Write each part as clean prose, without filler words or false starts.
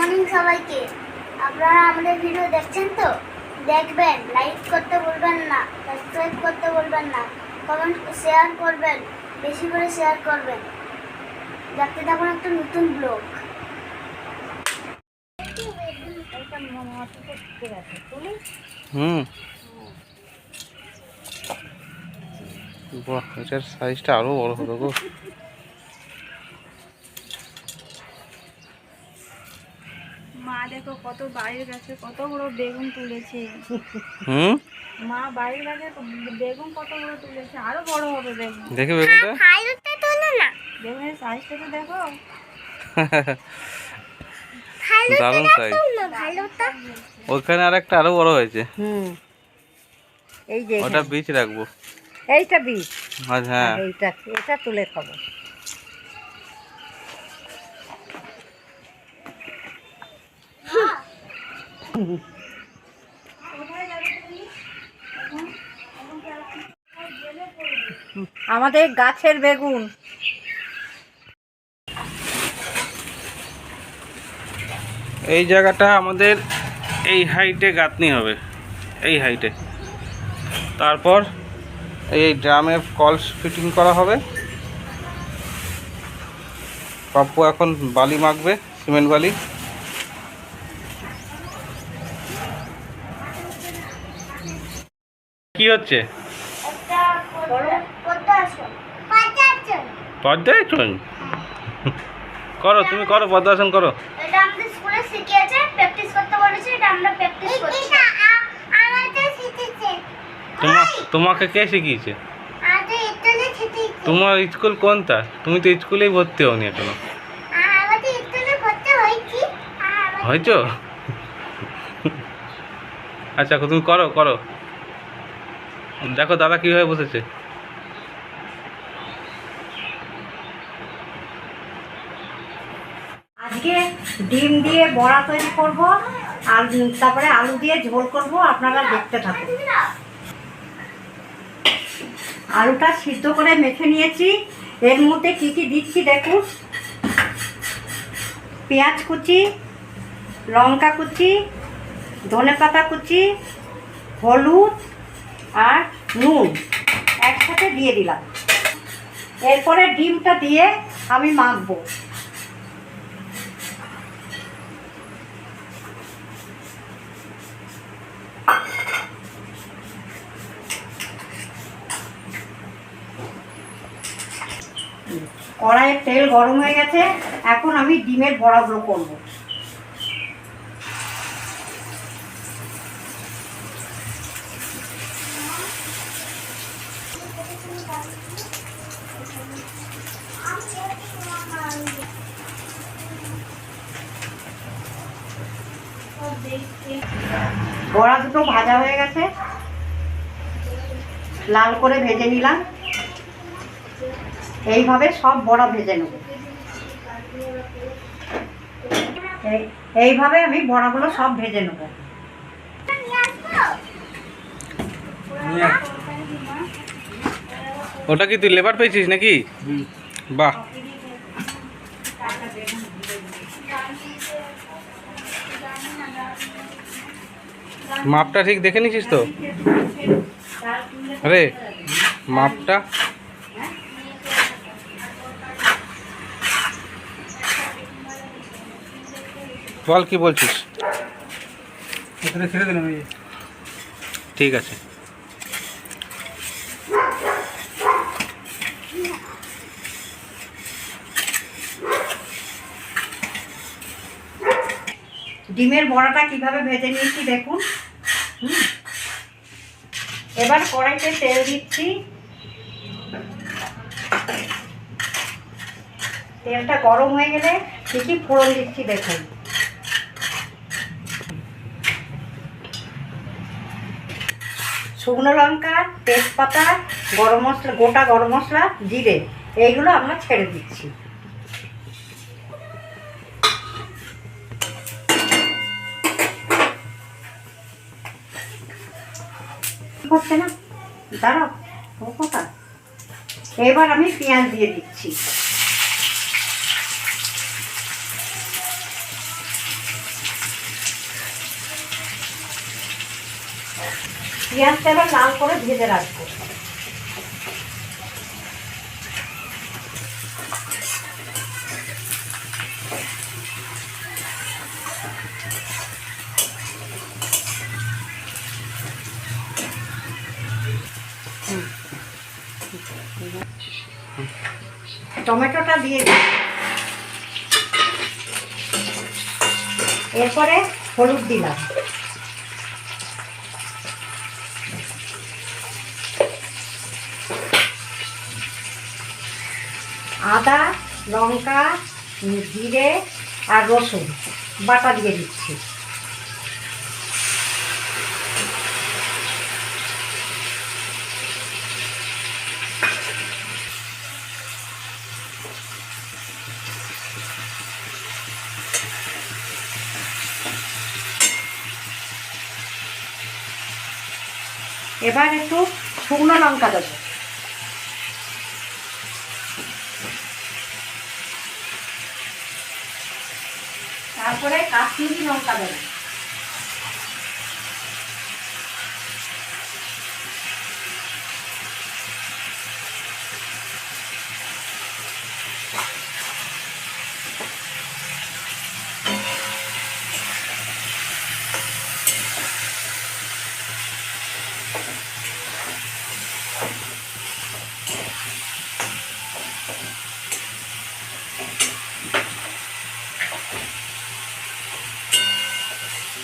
Morning সবাইকে। আপনারা আমাদের ভিডিও দেখছেন তো? দেখবেন, লাইক করতে ভুলবেন না, সাবস্ক্রাইব করতে ভুলবেন না, কমেন্ট শেয়ার করবেন, বেশি করে শেয়ার করবেন। দেখতে থাকুন একটা নতুন ব্লগ। বাহ, এটার সাইজটা আরো বড় হলো গো। মা দেখো কত বাড়ির গাছে কত বড় বেগুন তুলেছে। মা বাড়ির গাছে বেগুন কত বড় তুলেছে, আরো বড় হবে বেগুন। দেখে বেগুনটা, ফাইলটা তোলো না, বেগুনের সাইজটা তো দেখো। দারুণ সাইজ। ওখানে আরেকটা আরো বড় হয়েছে। এই যে ওটা বীজ রাখবো। এইটা বীজ। হ্যাঁ, এটা তুলে খাবো। আমাদের গাছের বেগুন। এই জায়গাটা আমাদের এই হাইটে গাঁথনি হবে, এই হাইটে। তারপর এই ড্রামে কল ফিটিং করা হবে। পাপ্পু এখন বালি মাখবে, সিমেন্ট বালি। কি হচ্ছে? একটা পদ্মাসন। পদ্মাসন করো, তুমি করো, পদ্মাসন করো। এটা আমাদের স্কুলে শিখিয়েছে, প্র্যাকটিস করতে বলেছে, এটা আমরা প্র্যাকটিস করছি। আমাদের শিখিয়েছে। তোমাকে কে শিখিয়েছে? আমাদের স্কুলে শিখিয়েছে। তোমার স্কুল কোনটা? তুমি তো স্কুলেই ভর্তি হওনি এখনো। আমাদের স্কুলে ভর্তি হয়েছি। হয়েছো? আচ্ছা, তুমি করো করো। দেখো দাদা কিভাবে বসেছে। আজকে ডিম দিয়ে বড়া তৈরি করব, আর তারপরে আলু দিয়ে ঝোল করব। আপনারা দেখতে থাকুন। আলুটা সিদ্ধ করে মেখে নিয়েছি। এর মধ্যে কী কী দিচ্ছি দেখুন। পেঁয়াজ কুচি, লঙ্কা কুচি, ধনেপাতা কুচি, হলুদ আর নুন একসাথে দিয়ে দিলাম। এরপরে ডিমটা দিয়ে আমি মাখবো। কড়াইয়ের তেল গরম হয়ে গেছে, এখন আমি ডিমের বড়াগুলো করব। বড়া দুটো ভাজা হয়ে গেছে, লাল করে ভেজে নিলাম। এইভাবে সব বড়া ভেজে নেব। এইভাবে আমি বড়াগুলো সব ভেজে নেব। ওটা কি তুই লেবার পেয়েছিস নাকি? বাহ, মাপটা ঠিক দেখে নিছিস তো? আরে মাপটা বল, কি বলছিস? ঠিক আছে। ডিমের বড়াটা কিভাবে ভেজে নিয়েছি দেখুন। এবার কড়াইতে তেল দিচ্ছি। তেলটা গরম হয়ে গেলে কিছু ফোড়ন দিচ্ছি দেখুন। শুকনো লঙ্কা, তেজপাতা, গরম মশলা, গোটা গরম মশলা, জিরে, এইগুলো আমরা ছেড়ে দিচ্ছি। হচ্ছে না, দাঁড়াও, ও কথা। এবার আমি পেঁয়াজ দিয়ে দিচ্ছি। পেঁয়াজটা এবার লাল করে ভেজে রাখবো। টমেটোটা দিয়ে দিই। এরপরে হলুদ দিলাম, আদা, লঙ্কা, জিরে আর রসুন বাটা দিয়ে দিচ্ছি। এবার একটু শুকনো লঙ্কা দেবো, তারপরে কাশ্মীরি লঙ্কা দেবো,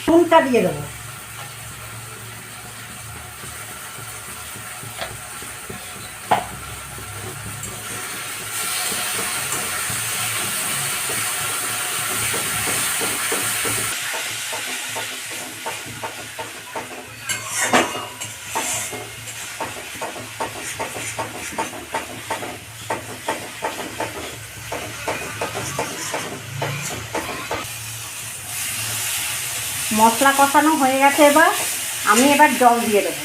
নুনটা দিয়ে দেবো। মশলা কষানো হয়ে গেছে, এবার আমি জল দিয়ে দেবো।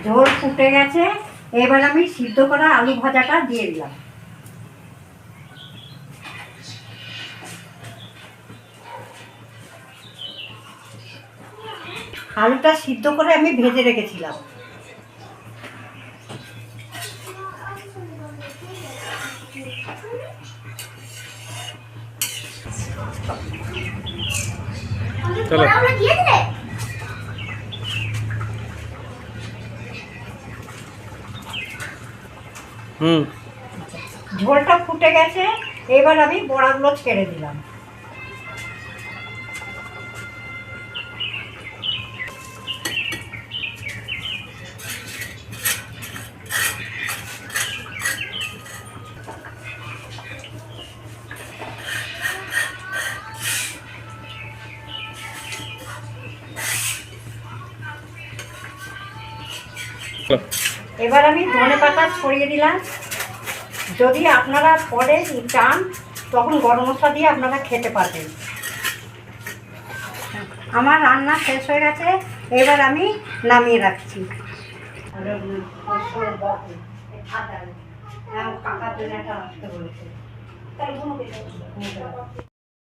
ঝোল ফুটে গেছে, এবার আমি সিদ্ধ করা আলু ভাজাটা দিয়ে দিলাম। আলুটা সিদ্ধ করে আমি ভেজে রেখেছিলাম। চলো দিয়ে দিলে ঝোলটা ফুটে গেছে, এবার আমি বড়াগুলো ছেড়ে দিলাম। এবার আমি ধনেপাতা ছড়িয়ে দিলাম। যদি আপনারা পরে চান তখন গরম মশলা দিয়ে আপনারা খেতে পারবেন। আমার রান্না শেষ হয়ে গেছে, এবার আমি নামিয়ে রাখছি।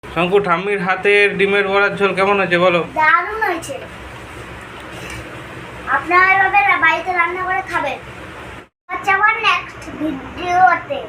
শঙ্কু, ঠাম্মির হাতের ডিমের বড়ার ঝোল কেমন হয়েছে বলো? দারুণ হয়েছে। আপনারা এভাবে বাড়িতে রান্না করে খাবেন। আচ্ছা, আমার নেক্সট ভিডিওতে